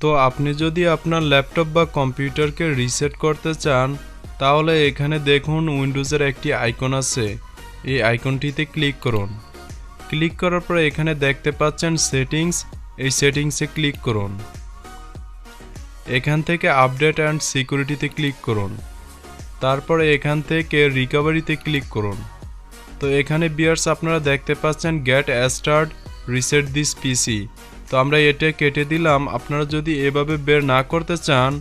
তো আপনি যদি আপনার ল্যাপটপ বা কম্পিউটারকে রিসেট করতে চান তাহলে এখানে দেখুন উইন্ডোজের একটি আইকন আছে, এই আইকনটিতে ক্লিক করুন। ক্লিক করার পরে এখানে দেখতে পাচ্ছেন সেটিংস, এই সেটিংসে ক্লিক করুন। এখান থেকে আপডেট অ্যান্ড সিকিউরিটিতে ক্লিক করুন। তারপরে এখান থেকে রিকভারিতে ক্লিক করুন। তো এখানে ভিউয়ার্স আপনারা দেখতে পাচ্ছেন গেট স্টার্ট রিসেট দিস পিসি। তো আমরা এটা কেটে দিলাম। আপনারা যদি এভাবে বের না করতে চান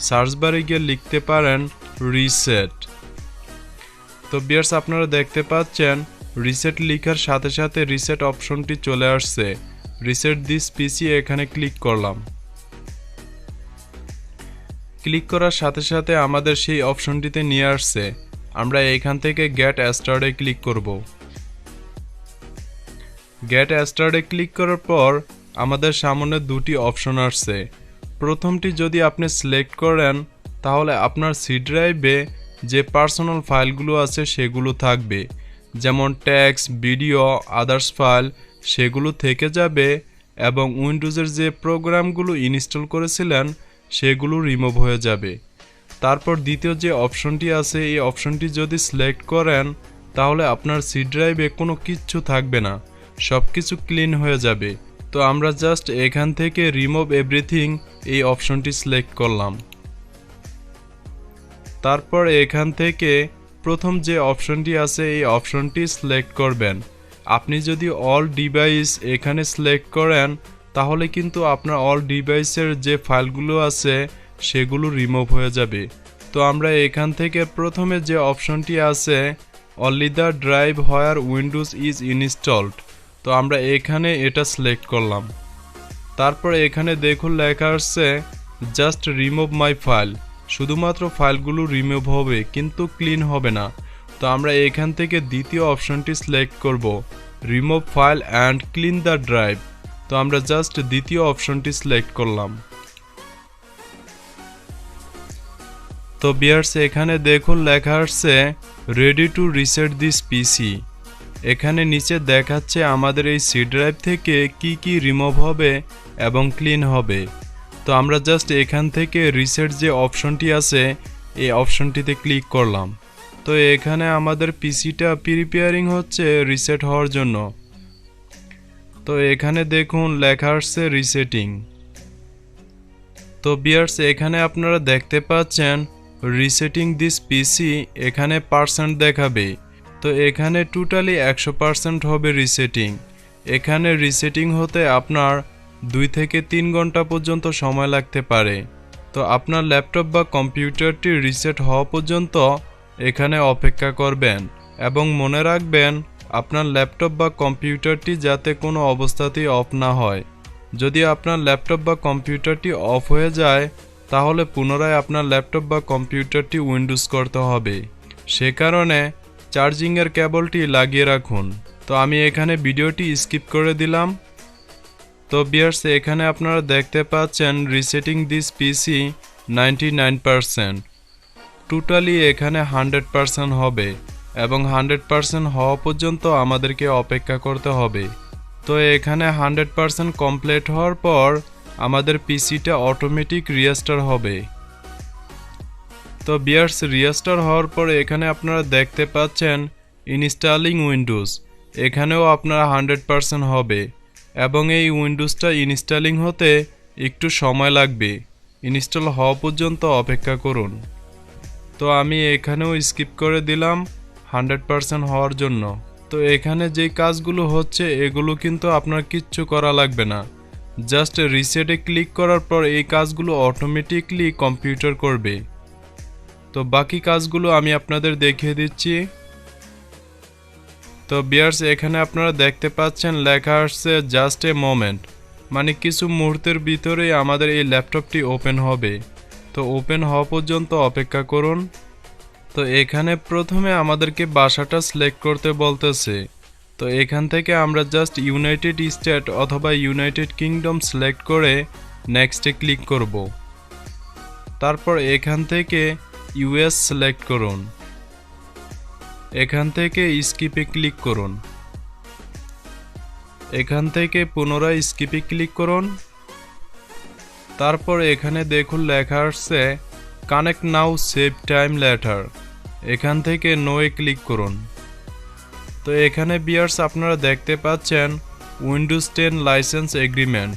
সার্চ বারে গিয়ে লিখতে পারেন রিসেট। তো ভিউয়ার্স আপনারা দেখতে পাচ্ছেন রিসেট লেখার সাথে সাথে রিসেট অপশনটি চলে আসছে। রিসেট দিস পিসি এখানে ক্লিক করলাম। ক্লিক করার সাথে সাথে আমাদের সেই অপশনটিতে নিয়ে আসছে। আমরা এখান থেকে গেট স্টার্টে ক্লিক করব। গেট স্টার্টে ক্লিক করার পর আমাদের সামনে দুটি অপশন আসছে। প্রথমটি যদি আপনি সিলেক্ট করেন তাহলে আপনার সি ড্রাইভে যে পার্সোনাল ফাইলগুলো আছে সেগুলো থাকবে, যেমন টেক্সট, ভিডিও, আদার্স ফাইল সেগুলো থেকে যাবে এবং উইন্ডোজের যে প্রোগ্রামগুলো ইনস্টল করেছিলেন সেগুলো রিমুভ হয়ে যাবে। তারপর দ্বিতীয় যে অপশনটি আছে এই অপশনটি যদি সিলেক্ট করেন তাহলে আপনার সি ড্রাইভে কোনো কিচ্ছু থাকবে না, সব কিছু ক্লিন হয়ে যাবে। তো আমরা জাস্ট এখান থেকে রিমুভ এভরিথিং এই অপশনটি সিলেক্ট করলাম। তারপর এখান থেকে প্রথম যে অপশনটি আছে এই অপশনটি সিলেক্ট করবেন। আপনি যদি অল ডিভাইস এখানে সিলেক্ট করেন তাহলে কিন্তু আপনার অল ডিভাইসের যে ফাইলগুলো আছে সেগুলো রিমুভ হয়ে যাবে। তো আমরা এখান থেকে প্রথমে যে অপশনটি আছে only the drive where Windows is installed, তো আমরা এখানে এটা সিলেক্ট করলাম। তারপর এখানে দেখুন লেখা আসছে জাস্ট রিমুভ মাই ফাইল, শুধুমাত্র ফাইলগুলো রিমুভ হবে কিন্তু ক্লিন হবে না। তো আমরা এখান থেকে দ্বিতীয় অপশনটি সিলেক্ট করব, remove file and clean the drive. তো আমরা জাস্ট দ্বিতীয় অপশনটি সিলেক্ট করলাম। তো ভিউয়ার্স এখানে দেখুন লেখা আসছে রেডি টু রিসেট দিস পিসি। এখানে নিচে দেখাচ্ছে আমাদের এই সি ড্রাইভ থেকে কি কি রিমুভ হবে এবং ক্লিন হবে। তো আমরা জাস্ট এখান থেকে রিসেট যে অপশনটি আছে এই অপশনটিতে ক্লিক করলাম। তো এখানে আমাদের পিসিটা প্রিপেয়ারিং হচ্ছে রিসেট হওয়ার জন্য। তো এখানে দেখুন লেখা আসছে রিসেটিং। তো ভিউয়ার্স এখানে আপনারা দেখতে পাচ্ছেন রিসেটিং দিস পিসি, এখানে পার্সেন্ট দেখাবে। তো এখানে টোটালি 100% হবে রিসেটিং। এখানে রিসেটিং হতে আপনার 2 থেকে 3 ঘন্টা পর্যন্ত সময় লাগতে পারে। তো আপনার ল্যাপটপ বা কম্পিউটারটি রিসেট হওয়া পর্যন্ত এখানে অপেক্ষা করবেন এবং মনে রাখবেন আপনার ল্যাপটপ বা কম্পিউটারটি যাতে কোনো অবস্থাতেই অফ না হয়। যদি আপনার ল্যাপটপ বা কম্পিউটারটি অফ হয়ে যায় তাহলে পুনরায় আপনার ল্যাপটপ বা কম্পিউটারটি উইন্ডোজ করতে হবে। সে কারণে চার্জিংয়ের কেবলটি লাগিয়ে রাখুন। তো আমি এখানে ভিডিওটি স্কিপ করে দিলাম। তো ভিউয়ার্স এখানে আপনারা দেখতে পাচ্ছেন রিসেটিং দিস পিসি 99%। টোটালি এখানে 100% হবে এবং 100% হওয়া পর্যন্ত আমাদেরকে অপেক্ষা করতে হবে। তো এখানে 100% কমপ্লিট হওয়ার পর আমাদের পিসিটা অটোমেটিক রিস্টার্ট হবে। তো ভিউয়ার্স রিস্টার্ট হওয়ার পর এখানে আপনারা দেখতে পাচ্ছেন ইনস্টলিং উইন্ডোজ, এখানেও আপনারা 100% হবে এবং এই উইন্ডোজটা ইনস্টলিং হতে একটু সময় লাগবে। ইনস্টল হওয়া পর্যন্ত অপেক্ষা করুন। তো আমি এখানেও স্কিপ করে দিলাম 100% হওয়ার জন্য। তো এখানে যেই কাজগুলো হচ্ছে এগুলো কিন্তু আপনার কিচ্ছু করা লাগবে না, জাস্ট রিসেটে ক্লিক করার পর এই কাজগুলো অটোমেটিকলি কম্পিউটার করবে। তো বাকি কাজগুলো আমি আপনাদের দেখিয়ে দিচ্ছি। তো ভিউয়ার্স এখানে আপনারা দেখতে পাচ্ছেন লেখা আসছে জাস্ট এ মোমেন্ট, মানে কিছু মুহূর্তের ভিতরেই আমাদের এই ল্যাপটপটি ওপেন হবে। তো ওপেন হওয়া পর্যন্ত অপেক্ষা করুন। তো এখানে প্রথমে আমাদেরকে ভাষাটা সিলেক্ট করতে বলতেছে। তো এখান থেকে আমরা জাস্ট ইউনাইটেড স্টেট অথবা ইউনাইটেড কিংডম সিলেক্ট করে নেক্সটে ক্লিক করব। তারপর এখান থেকে ইউএস সিলেক্ট করুন। এখান থেকে স্কিপে ক্লিক করুন। এখান থেকে পুনরায় স্কিপে ক্লিক করুন। তারপর এখানে দেখুন লেখা আসছে কানেক্ট নাও সেভ টাইম লেটার, এখান থেকে নোয়ে ক্লিক করুন। তো এখানে ভিউয়ার্স আপনারা দেখতে পাচ্ছেন উইন্ডোজ 10 লাইসেন্স এগ্রিমেন্ট,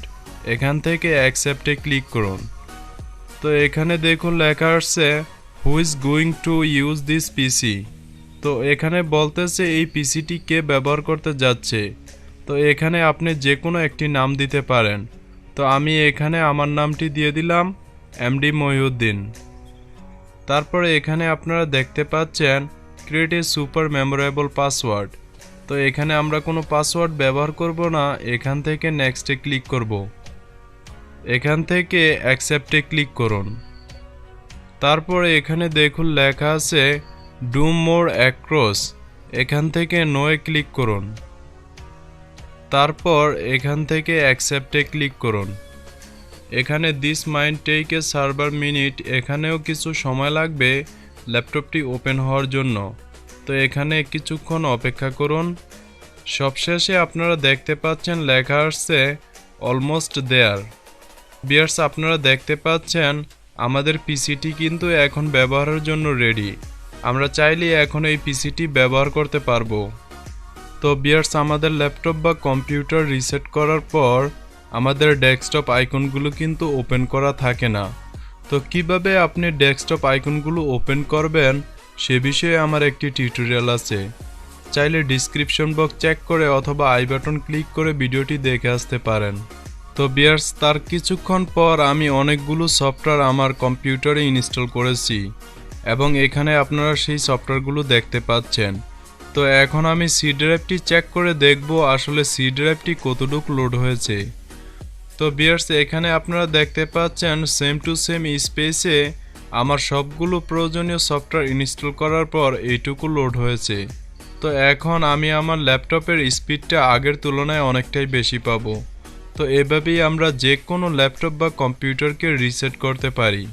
এখান থেকে অ্যাকসেপ্টে ক্লিক করুন। তো এখানে দেখুন লেখা আসছে who is going to use this পিসি, তো এখানে বলতেছে এই পিসিটি কে ব্যবহার করতে যাচ্ছে। তো এখানে আপনি যে কোনো একটি নাম দিতে পারেন। তো আমি এখানে আমার নামটি দিয়ে দিলাম এমডি মহিউদ্দিন। তারপরে এখানে আপনারা দেখতে পাচ্ছেন create a super memorable password, তো এখানে আমরা কোনো পাসওয়ার্ড ব্যবহার করব না, এখান থেকে নেক্সটে ক্লিক করব। এখান থেকে অ্যাকসেপ্টে ক্লিক করুন। তারপরে এখানে দেখুন লেখা আছে ডু মোর অ্যাক্রস, এখান থেকে নোয়ে ক্লিক করুন। তারপর এখান থেকে অ্যাকসেপ্টে ক্লিক করুন। এখানে this mind take a server minute, এখানেও কিছু সময় লাগবে ল্যাপটপটি ওপেন হওয়ার জন্য, তো এখানে কিছুক্ষণ অপেক্ষা করুন। সবশেষে আপনারা দেখতে পাচ্ছেন লেখা আসছে অলমোস্ট দেয়ার। ভিউয়ার্স আপনারা দেখতে পাচ্ছেন আমাদের পিসিটি কিন্তু এখন ব্যবহারের জন্য রেডি, আমরা চাইলে এখন এই পিসিটি ব্যবহার করতে পারবো। তো ভিউয়ার্স আমাদের ল্যাপটপ বা কম্পিউটার রিসেট করার পর আমাদের ডেস্কটপ আইকনগুলো কিন্তু ওপেন করা থাকে না। তো কিভাবে আপনি ডেস্কটপ আইকনগুলো ওপেন করবেন সে বিষয়ে আমার একটি টিউটোরিয়াল আছে, চাইলে ডিসক্রিপশন বক্স চেক করে অথবা আই বাটন ক্লিক করে ভিডিওটি দেখে আসতে পারেন। তো ভিউয়ার্স তার কিছুক্ষণ পর আমি অনেকগুলো সফটওয়্যার আমার কম্পিউটারে ইনস্টল করেছি এবং এখানে আপনারা সেই সফটওয়্যারগুলো দেখতে পাচ্ছেন। তো এখন আমি সি ড্রাইভটি চেক করে দেখব আসলে সি ড্রাইভটি কতটুকু লোড হয়েছে। তো ভিউয়ার্স এখানে আপনারা দেখতে পাচ্ছেন সেম টু সেম স্পেসে আমার সবগুলো প্রয়োজনীয় সফটওয়্যার ইনস্টল করার পর এইটুকু লোড হয়েছে। তো এখন আমি আমার ল্যাপটপের স্পিডটা আগের তুলনায় অনেকটাই বেশি পাবো। তো এভাবেই আমরা যে কোনো ল্যাপটপ বা কম্পিউটারকে রিসেট করতে পারি।